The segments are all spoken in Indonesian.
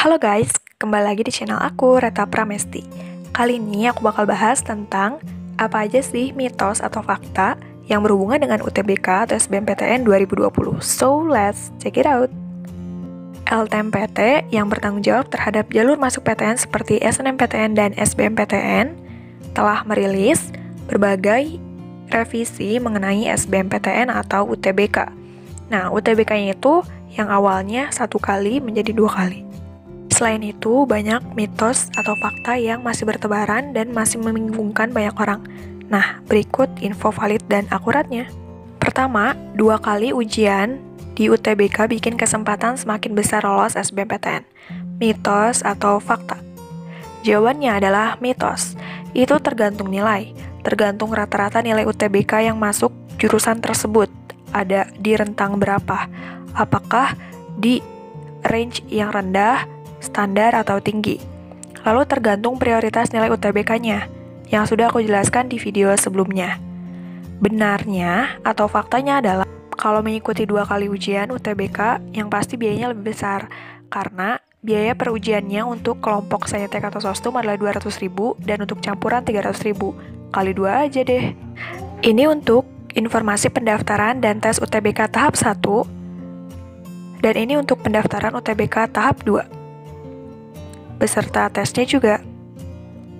Halo guys, kembali lagi di channel aku, Reta Pramesti. Kali ini aku bakal bahas tentang apa aja sih mitos atau fakta yang berhubungan dengan UTBK atau SBMPTN 2020. So, let's check it out. LTMPT yang bertanggung jawab terhadap jalur masuk PTN seperti SNMPTN dan SBMPTN telah merilis berbagai revisi mengenai SBMPTN atau UTBK. Nah, UTBK-nya itu yang awalnya 1 kali menjadi 2 kali. Selain itu, banyak mitos atau fakta yang masih bertebaran dan masih membingungkan banyak orang. Nah, berikut info valid dan akuratnya. Pertama, 2 kali ujian di UTBK bikin kesempatan semakin besar lolos SBMPTN. Mitos atau fakta? Jawabannya adalah mitos. Itu tergantung nilai, tergantung rata-rata nilai UTBK yang masuk jurusan tersebut. Ada di rentang berapa? Apakah di range yang rendah, standar, atau tinggi? Lalu tergantung prioritas nilai UTBK-nya, yang sudah aku jelaskan di video sebelumnya. Benarnya atau faktanya adalah, kalau mengikuti 2 kali ujian UTBK, yang pasti biayanya lebih besar, karena biaya per ujiannya untuk kelompok saintek atau sostum adalah 200.000 dan untuk campuran 300.000. Kali 2 aja deh. Ini untuk informasi pendaftaran dan tes UTBK tahap 1, dan ini untuk pendaftaran UTBK tahap 2. Beserta tesnya juga.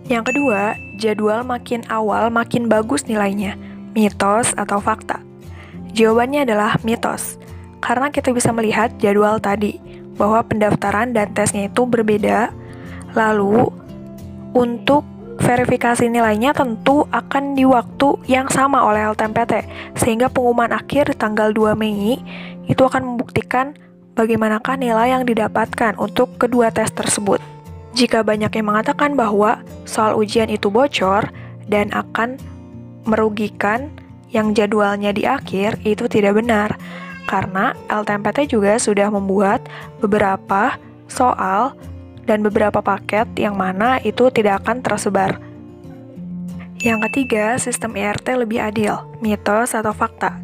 Yang kedua, jadwal makin awal makin bagus nilainya. Mitos atau fakta? Jawabannya adalah mitos. Karena kita bisa melihat jadwal tadi, bahwa pendaftaran dan tesnya itu berbeda. Lalu, untuk verifikasi nilainya tentu akan di waktu yang sama oleh LTMPT, sehingga pengumuman akhir di tanggal 2 Mei itu akan membuktikan bagaimanakah nilai yang didapatkan untuk kedua tes tersebut. Jika banyak yang mengatakan bahwa soal ujian itu bocor dan akan merugikan yang jadwalnya di akhir, itu tidak benar, karena LTMPT juga sudah membuat beberapa soal dan beberapa paket yang mana itu tidak akan tersebar. Yang ketiga, sistem IRT lebih adil. Mitos atau fakta?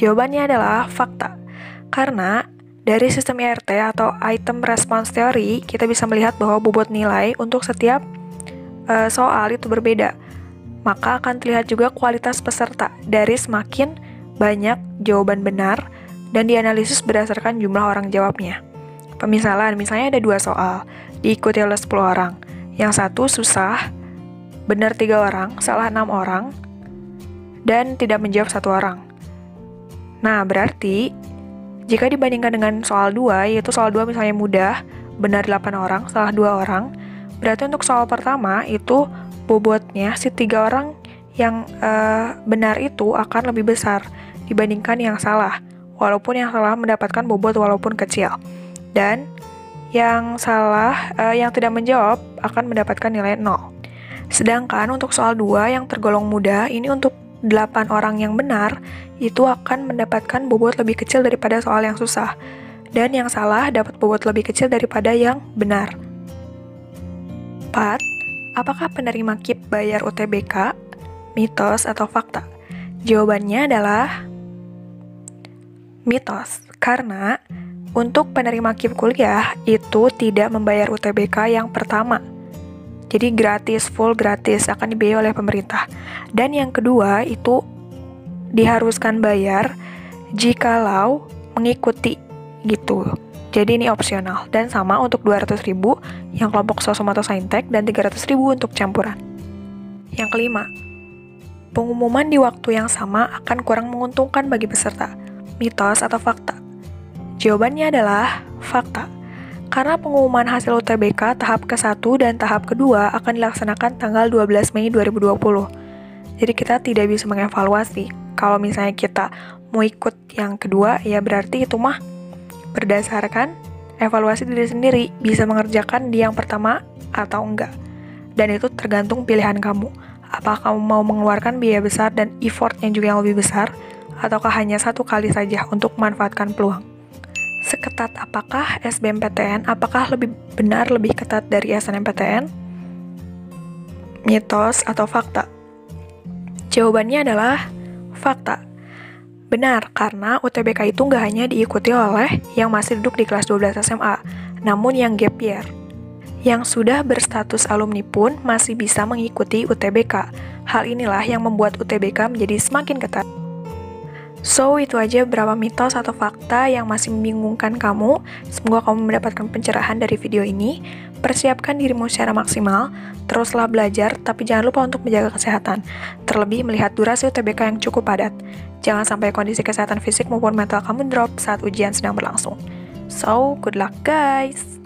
Jawabannya adalah fakta. Karena dari sistem IRT atau Item Response Theory, kita bisa melihat bahwa bobot nilai untuk setiap soal itu berbeda. Maka akan terlihat juga kualitas peserta dari semakin banyak jawaban benar dan dianalisis berdasarkan jumlah orang jawabnya. Pemisalan, misalnya ada 2 soal, diikuti oleh 10 orang. Yang satu susah, benar 3 orang, salah 6 orang, dan tidak menjawab 1 orang. Nah, berarti jika dibandingkan dengan soal 2, yaitu soal 2 misalnya mudah, benar 8 orang, salah 2 orang, berarti untuk soal pertama itu bobotnya si 3 orang yang benar itu akan lebih besar dibandingkan yang salah, walaupun yang salah mendapatkan bobot walaupun kecil. Dan yang salah, yang tidak menjawab akan mendapatkan nilai 0. Sedangkan untuk soal 2 yang tergolong mudah, ini untuk 8 orang yang benar, itu akan mendapatkan bobot lebih kecil daripada soal yang susah. Dan yang salah dapat bobot lebih kecil daripada yang benar. 4. Apakah penerima KIP bayar UTBK? Mitos atau fakta? Jawabannya adalah mitos, karena untuk penerima KIP kuliah itu tidak membayar UTBK yang pertama. Jadi gratis, full gratis, akan dibiayai oleh pemerintah. Dan yang kedua itu diharuskan bayar jikalau mengikuti gitu. Jadi ini opsional. Dan sama untuk 200.000 yang kelompok sosum atau saintek dan 300.000 untuk campuran. Yang kelima, pengumuman di waktu yang sama akan kurang menguntungkan bagi peserta. Mitos atau fakta? Jawabannya adalah fakta. Karena pengumuman hasil UTBK tahap ke-1 dan tahap kedua akan dilaksanakan tanggal 12 Mei 2020. Jadi kita tidak bisa mengevaluasi. Kalau misalnya kita mau ikut yang kedua, ya berarti itu mah berdasarkan evaluasi diri sendiri, bisa mengerjakan di yang pertama atau enggak. Dan itu tergantung pilihan kamu. Apakah kamu mau mengeluarkan biaya besar dan effortnya juga yang lebih besar, ataukah hanya 1 kali saja untuk memanfaatkan peluang? Seketat apakah SBMPTN? Apakah lebih benar lebih ketat dari SNMPTN? Mitos atau fakta? Jawabannya adalah fakta. Benar, karena UTBK itu nggak hanya diikuti oleh yang masih duduk di kelas 12 SMA, namun yang gap year. Yang sudah berstatus alumni pun masih bisa mengikuti UTBK. Hal inilah yang membuat UTBK menjadi semakin ketat. So, itu aja beberapa mitos atau fakta yang masih membingungkan kamu. Semoga kamu mendapatkan pencerahan dari video ini. Persiapkan dirimu secara maksimal, teruslah belajar, tapi jangan lupa untuk menjaga kesehatan. Terlebih melihat durasi UTBK yang cukup padat. Jangan sampai kondisi kesehatan fisik maupun mental kamu drop saat ujian sedang berlangsung. So, good luck guys!